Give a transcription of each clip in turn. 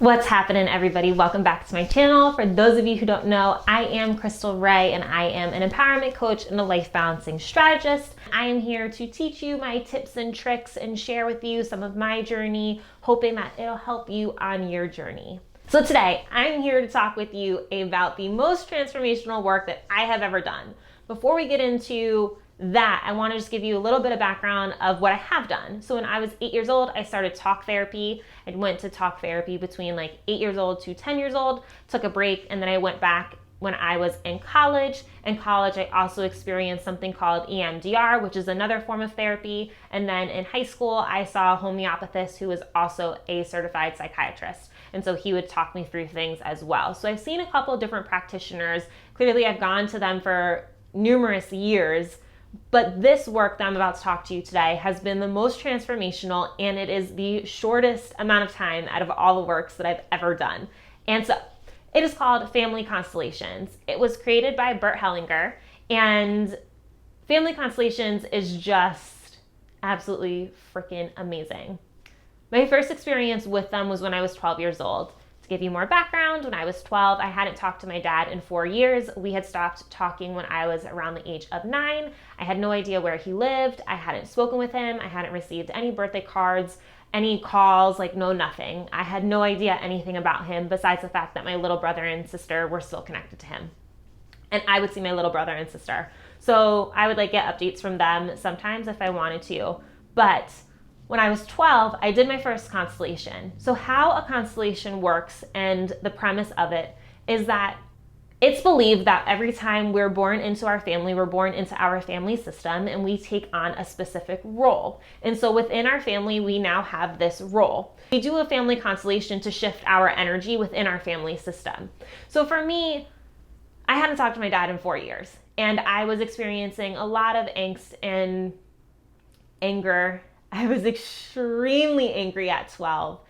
What's happening, everybody? Welcome back to my channel. For those of you who don't know, I am Crystal Ray and I am an empowerment coach and a life balancing strategist. I am here to teach you my tips and tricks and share with you some of my journey, hoping that it'll help you on your journey. So today, I'm here to talk with you about the most transformational work that I have ever done. Before we get into that, I want to just give you a little bit of background of what I have done. So when I was 8 years old, I started talk therapy. I went to talk therapy between like 8 years old to 10 years old, took a break, and then I went back when I was in college. In college, I also experienced something called EMDR, which is another form of therapy. And then in high school, I saw a homeopathist who was also a certified psychiatrist. And so he would talk me through things as well. So I've seen a couple of different practitioners. Clearly, I've gone to them for numerous years. But this work that I'm about to talk to you today has been the most transformational, and it is the shortest amount of time out of all the works that I've ever done. And so it is called Family Constellations. It was created by Bert Hellinger, and Family Constellations is just absolutely freaking amazing. My first experience with them was when I was 12 years old. To give you more background, when I was 12, I hadn't talked to my dad in 4 years. We had stopped talking when I was around the age of 9. I had no idea where he lived. I hadn't spoken with him. I hadn't received any birthday cards, any calls, nothing. I had no idea anything about him besides the fact that my little brother and sister were still connected to him. And I would see my little brother and sister. So I would get updates from them sometimes if I wanted to. But when I was 12, I did my first constellation. So how a constellation works and the premise of it is that it's believed that every time we're born into our family, we're born into our family system and we take on a specific role. And so within our family, we now have this role. We do a family constellation to shift our energy within our family system. So for me, I hadn't talked to my dad in 4 years and I was experiencing a lot of angst and anger. I was extremely angry at 12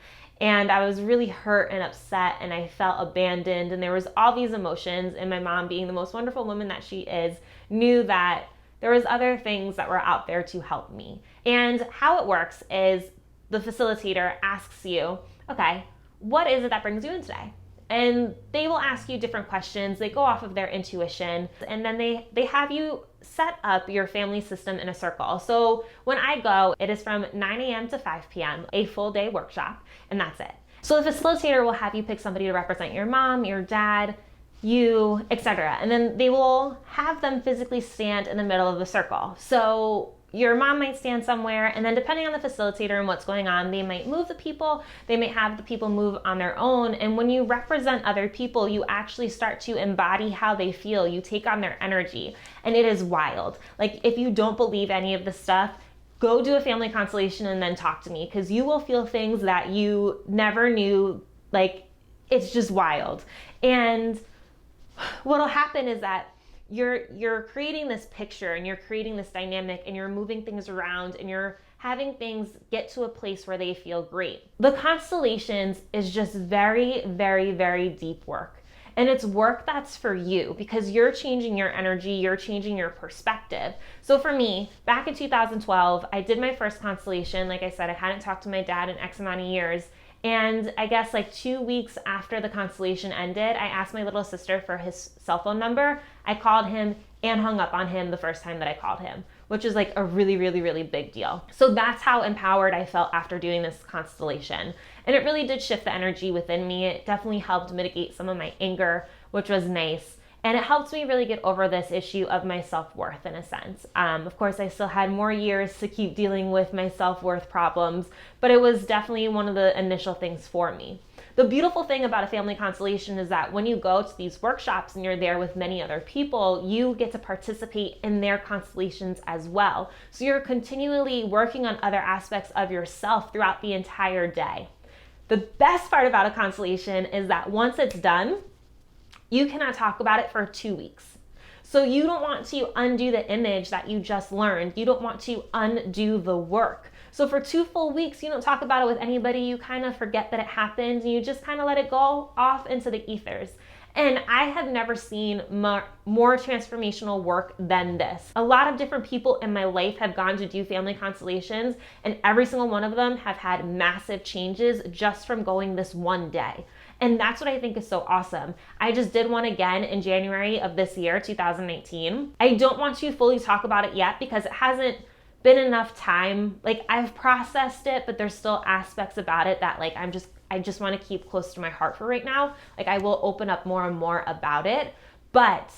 and I was really hurt and upset and I felt abandoned and there was all these emotions, and my mom, being the most wonderful woman that she is, knew that there was other things that were out there to help me. And how it works is the facilitator asks you, okay, what is it that brings you in today? And they will ask you different questions. They go off of their intuition, and then they have you set up your family system in a circle. So when I go, it is from 9 a.m. to 5 p.m., a full day workshop, and that's it. So the facilitator will have you pick somebody to represent your mom, your dad, you, etc. And then they will have them physically stand in the middle of the circle. So your mom might stand somewhere, and then depending on the facilitator and what's going on, they might move the people, they might have the people move on their own. And when you represent other people, you actually start to embody how they feel. You take on their energy, and it is wild. If you don't believe any of this stuff, go do a family constellation and then talk to me, because you will feel things that you never knew. It's just wild. And what'll happen is that you're creating this picture and you're creating this dynamic and you're moving things around and you're having things get to a place where they feel great. The constellations is just very, very, very deep work. And it's work that's for you because you're changing your energy, you're changing your perspective. So for me, back in 2012, I did my first constellation. Like I said, I hadn't talked to my dad in X amount of years. And I guess 2 weeks after the constellation ended, I asked my little sister for his cell phone number. I called him and hung up on him the first time that I called him, which is a really, really, really big deal. So that's how empowered I felt after doing this constellation. And it really did shift the energy within me. It definitely helped mitigate some of my anger, which was nice. And it helped me really get over this issue of my self-worth in a sense. Of course, I still had more years to keep dealing with my self-worth problems, but it was definitely one of the initial things for me. The beautiful thing about a family constellation is that when you go to these workshops and you're there with many other people, you get to participate in their constellations as well. So you're continually working on other aspects of yourself throughout the entire day. The best part about a constellation is that once it's done, you cannot talk about it for 2 weeks. So you don't want to undo the image that you just learned. You don't want to undo the work. So for 2 full weeks, you don't talk about it with anybody. You kind of forget that it happened, and you just kind of let it go off into the ethers. And I have never seen more transformational work than this. A lot of different people in my life have gone to do family constellations, and every single one of them have had massive changes just from going this one day. And that's what I think is so awesome. I just did one again in January of this year, 2019. I don't want to fully talk about it yet because it hasn't been enough time. Like, I've processed it, but there's still aspects about it that like I just want to keep close to my heart for right now. Like, I will open up more and more about it, but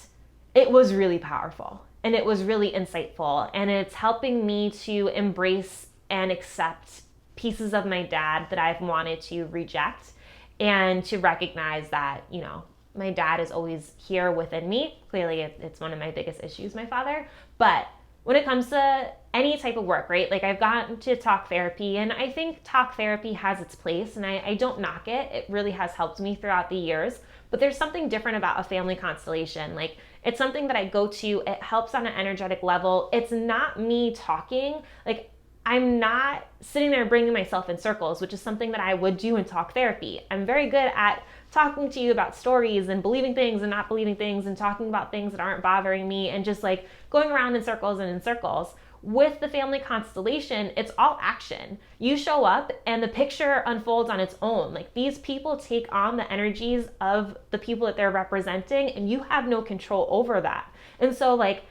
it was really powerful and it was really insightful, and it's helping me to embrace and accept pieces of my dad that I've wanted to reject, and to recognize that, you know, my dad is always here within me. Clearly, it's one of my biggest issues, my father. But when it comes to any type of work, right? Like, I've gotten to talk therapy, and I think talk therapy has its place, and I don't knock it. It really has helped me throughout the years. But there's something different about a family constellation. Like, it's something that I go to. It helps on an energetic level. It's not me talking. Like, I'm not sitting there bringing myself in circles, which is something that I would do in talk therapy. I'm very good at talking to you about stories and believing things and not believing things and talking about things that aren't bothering me and just like going around in circles and in circles. With the family constellation, it's all action. You show up and the picture unfolds on its own. Like, these people take on the energies of the people that they're representing, and you have no control over that. And so, like,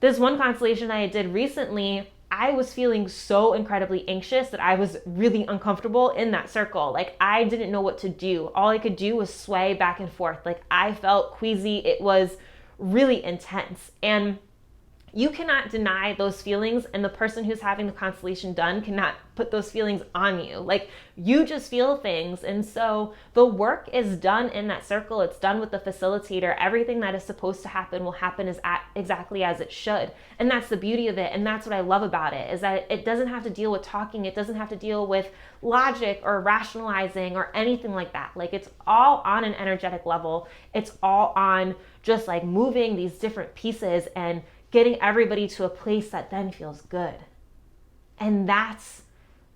this one constellation I did recently, I was feeling so incredibly anxious that I was really uncomfortable in that circle. Like, I didn't know what to do. All I could do was sway back and forth. Like, I felt queasy. It was really intense. And you cannot deny those feelings, and the person who's having the constellation done cannot put those feelings on you. Like, you just feel things. And so the work is done in that circle. It's done with the facilitator. Everything that is supposed to happen will happen exactly as it should. And that's the beauty of it. And that's what I love about it, is that it doesn't have to deal with talking. It doesn't have to deal with logic or rationalizing or anything like that. Like, it's all on an energetic level. It's all on just like moving these different pieces and getting everybody to a place that then feels good. And that's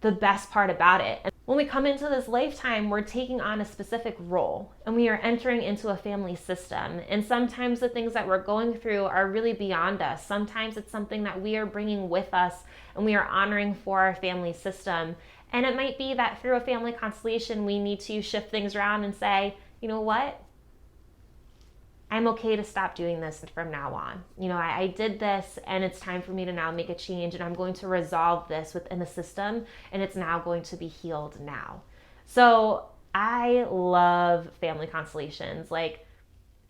the best part about it. And when we come into this lifetime, we're taking on a specific role, and we are entering into a family system. And sometimes the things that we're going through are really beyond us. Sometimes it's something that we are bringing with us and we are honoring for our family system. And it might be that through a family constellation, we need to shift things around and say, you know what? I'm okay to stop doing this from now on. You know, I did this, and it's time for me to now make a change, and I'm going to resolve this within the system, and it's now going to be healed now. So I love family constellations. Like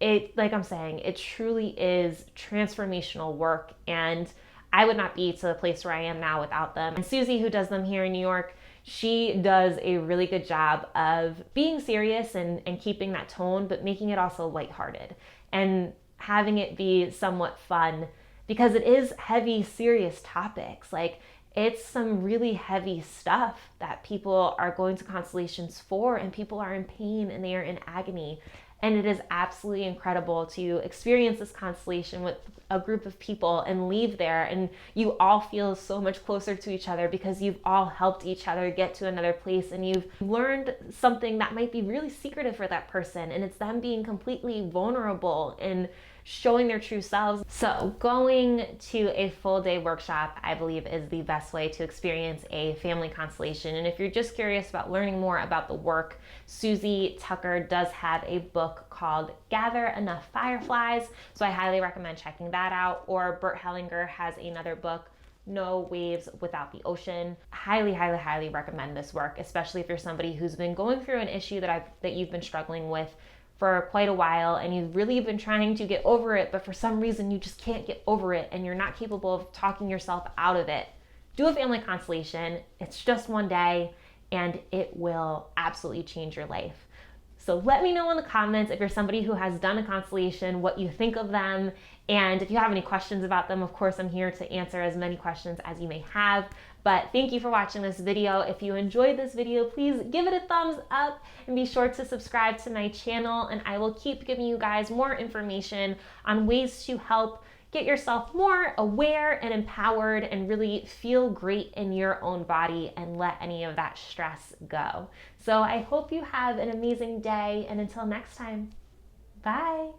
I'm saying, it truly is transformational work, and I would not be to the place where I am now without them. And Suzi, who does them here in New York, she does a really good job of being serious and keeping that tone, but making it also lighthearted and having it be somewhat fun, because it is heavy, serious topics. Like, it's some really heavy stuff that people are going to constellations for, and people are in pain and they are in agony. And it is absolutely incredible to experience this constellation with a group of people and leave there, and you all feel so much closer to each other because you've all helped each other get to another place, and you've learned something that might be really secretive for that person, and it's them being completely vulnerable and showing their true selves. So going to a full day workshop, I believe, is the best way to experience a family constellation. And if you're just curious about learning more about the work, Suzi Tucker does have a book called Gather Enough Fireflies. So I highly recommend checking that out. Or Bert Hellinger has another book, No Waves Without the Ocean. Highly, highly, highly recommend this work, especially if you're somebody who's been going through an issue that you've been struggling with for quite a while, and you've really been trying to get over it, but for some reason you just can't get over it, and you're not capable of talking yourself out of it. Do a family constellation. It's just one day, and it will absolutely change your life. So let me know in the comments if you're somebody who has done a constellation, what you think of them, and if you have any questions about them. Of course, I'm here to answer as many questions as you may have. But thank you for watching this video. If you enjoyed this video, please give it a thumbs up and be sure to subscribe to my channel, and I will keep giving you guys more information on ways to help get yourself more aware and empowered and really feel great in your own body and let any of that stress go. So I hope you have an amazing day, and until next time, bye.